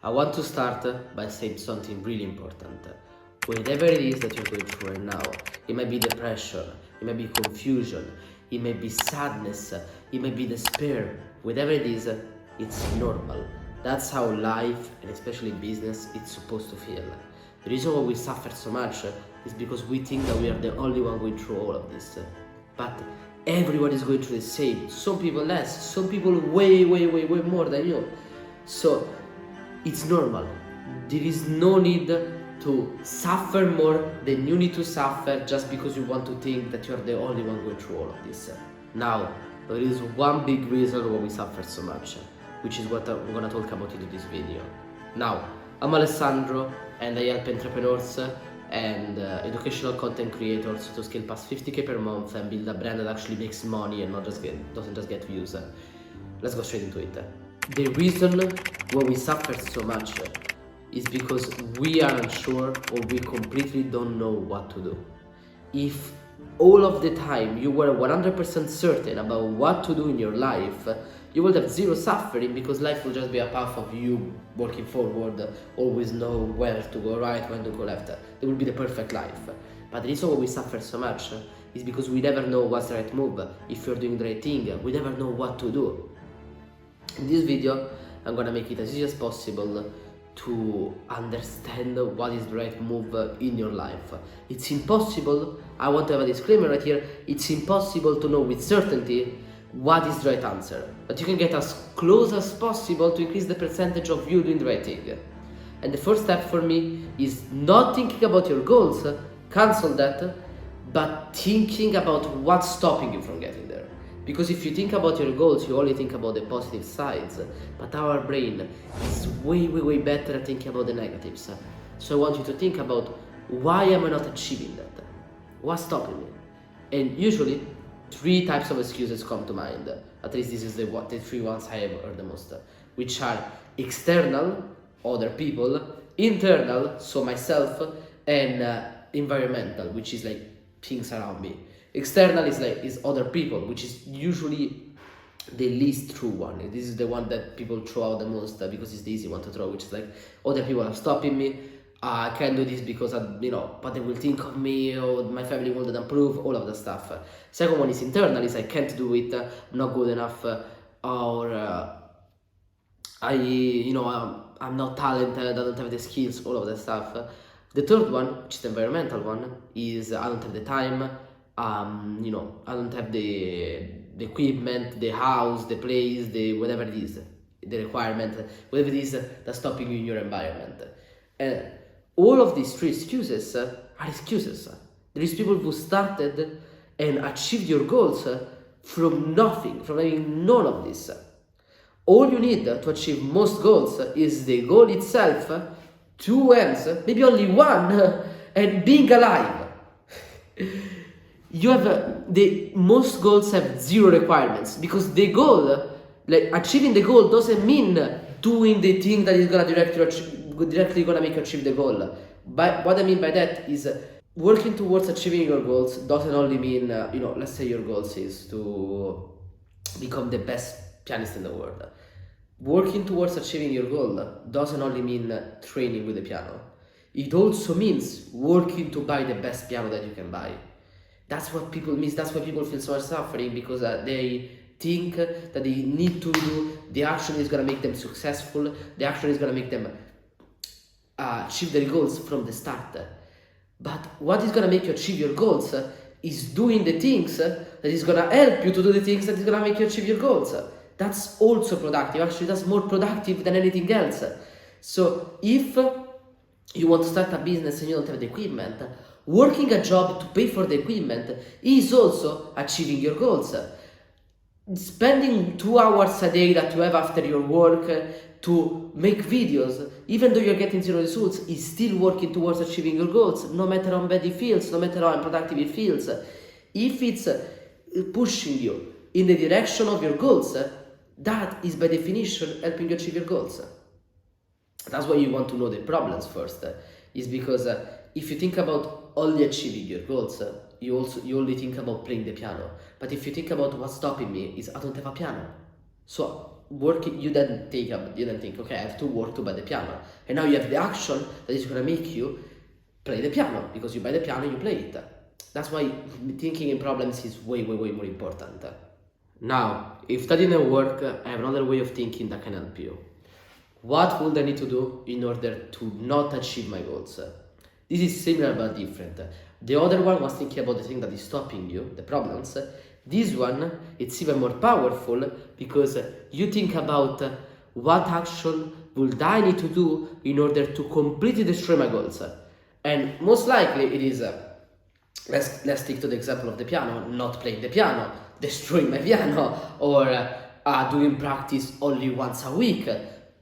I want to start by saying something really important. Whatever it is that you're going through right now, it might be depression, it might be confusion, it may be sadness, it may be despair, whatever it is, it's normal. That's how life, and especially business, it's supposed to feel. The reason why we suffer so much is because we think that we are the only one going through all of this. But everyone is going through the same. Some people less, some people way more than you. So it's normal. There is no need to suffer more than you need to suffer just because you want to think that you're the only one going through all of this. Now, there is one big reason why we suffer so much, which is what I'm gonna talk about in this video. Now, I'm Alessandro and I help entrepreneurs and educational content creators to scale past 50k per month and build a brand that actually makes money and doesn't just get views. Let's go straight into it. The reason why we suffer so much is because we are unsure or we completely don't know what to do. If all of the time you were 100% certain about what to do in your life, you will have zero suffering because life will just be a path of you working forward, always know where to go right, when to go left. It will be the perfect life. But the reason why we suffer so much is because we never know what's the right move. If you're doing the right thing, we never know what to do. In this video, I'm gonna make it as easy as possible to understand what is the right move in your life. It's impossible, I want to have a disclaimer right here, it's impossible to know with certainty what is the right answer. But you can get as close as possible to increase the percentage of you doing the right thing. And the first step for me is not thinking about your goals, cancel that, but thinking about what's stopping you from getting there. Because if you think about your goals, you only think about the positive sides, but our brain is way better at thinking about the negatives. So I want you to think about, why am I not achieving that? What's stopping me? And usually, 3 types of excuses come to mind. At least this is the 3 ones I have heard the most, which are external, other people, internal, so myself, and environmental, which is like things around me. External is other people, which is usually the least true one. This is the one that people throw out the most because it's the easy one to throw, which is like, other people are stopping me. I can't do this because but they will think of me, or my family won't approve, all of that stuff. Second one is internal, is I can't do it, I'm not good enough, or I'm not talented, I don't have the skills, all of that stuff. The third one, which is the environmental one, is I don't have the time. I don't have the equipment, the house, the place, the whatever it is, the requirement, whatever it is that's stopping you in your environment. And all of these 3 excuses are excuses. There is people who started and achieved your goals from nothing, from having none of this. All you need to achieve most goals is the goal itself, 2 ends, maybe only 1, and being alive. You have the most goals have 0 requirements, because the goal, like achieving the goal, doesn't mean doing the thing that is gonna directly gonna make you achieve the goal. But what I mean by that is working towards achieving your goals doesn't only mean let's say your goal is to become the best pianist in the world. Working towards achieving your goal doesn't only mean training with the piano. It also means working to buy the best piano that you can buy. That's what people miss. That's why people feel so much suffering, because they think that they need to do the action is gonna make them successful. The action is gonna make them achieve their goals from the start. But what is gonna make you achieve your goals is doing the things that is gonna help you to do the things that is gonna make you achieve your goals. That's also productive. Actually, that's more productive than anything else. So if you want to start a business and you don't have the equipment, working a job to pay for the equipment is also achieving your goals. Spending 2 hours a day that you have after your work to make videos, even though you're getting 0 results, is still working towards achieving your goals, no matter how bad it feels, no matter how unproductive it feels. If it's pushing you in the direction of your goals, that is by definition helping you achieve your goals. That's why you want to know the problems first, is because if you think about only achieving your goals, you only think about playing the piano. But if you think about what's stopping me, is I don't have a piano. So working, you then think, okay, I have to work to buy the piano, and now you have the action that is gonna make you play the piano, because you buy the piano, you play it. That's why thinking in problems is way more important. Now, if that didn't work, I have another way of thinking that can help you. What would I need to do in order to not achieve my goals? This is similar but different. The other one was thinking about the thing that is stopping you, the problems. This one, it's even more powerful because you think about what action would I need to do in order to completely destroy my goals. And most likely it is, let's stick to the example of the piano, not playing the piano, destroying my piano, or doing practice only once a week.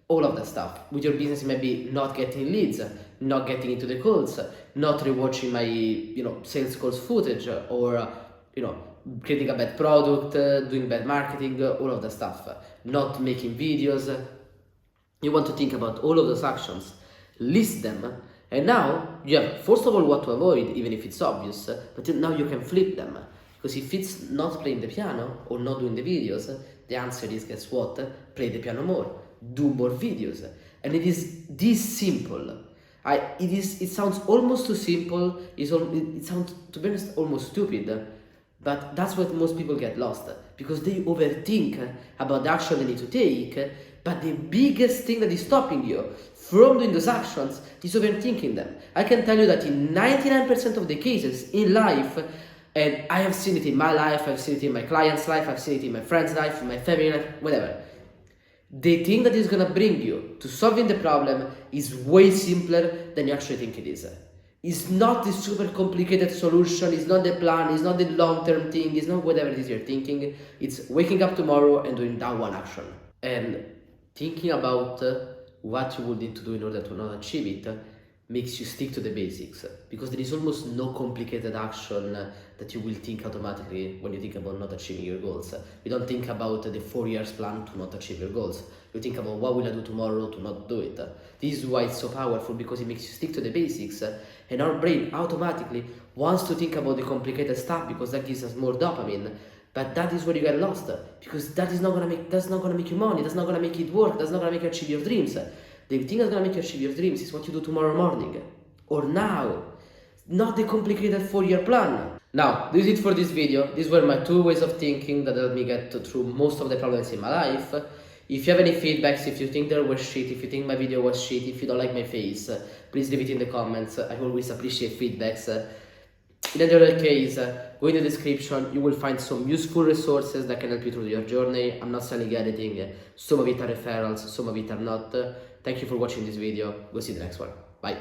All of that stuff. With your business, maybe not getting leads, not getting into the calls, not rewatching my sales calls footage, or creating a bad product, doing bad marketing, all of that stuff, not making videos. You want to think about all of those actions, list them, and now you have first of all what to avoid, even if it's obvious, but now you can flip them. Because if it's not playing the piano or not doing the videos, the answer is, guess what? Play the piano more. Do more videos. And it is this simple. It sounds almost too simple. It sounds, to be honest, almost stupid. But that's what most people get lost, because they overthink about the action they need to take. But the biggest thing that is stopping you from doing those actions is overthinking them. I can tell you that in 99% of the cases in life, and I have seen it in my life, I've seen it in my client's life, I've seen it in my friend's life, in my family life, whatever. The thing that is gonna bring you to solving the problem is way simpler than you actually think it is. It's not the super complicated solution, it's not the plan, it's not the long-term thing, it's not whatever it is you're thinking. It's waking up tomorrow and doing that one action. And thinking about what you would need to do in order to not achieve it makes you stick to the basics, because there is almost no complicated action that you will think automatically when you think about not achieving your goals. You don't think about the 4 years plan to not achieve your goals. You think about what will I do tomorrow to not do it. This is why it's so powerful, because it makes you stick to the basics, and our brain automatically wants to think about the complicated stuff because that gives us more dopamine. But that is where you get lost, because that's not gonna make you money, that's not gonna make it work, that's not gonna make you achieve your dreams. The thing that's gonna make you achieve your dreams is what you do tomorrow morning, or now, not the complicated 4-year plan. Now, this is it for this video. These were my 2 ways of thinking that helped me get through most of the problems in my life. If you have any feedbacks, if you think they were shit, if you think my video was shit, if you don't like my face, please leave it in the comments. I always appreciate feedbacks. In any other case, go in the description, you will find some useful resources that can help you through your journey. I'm not selling anything, some of it are referrals, some of it are not. Thank you for watching this video, we'll see you in the next one, bye.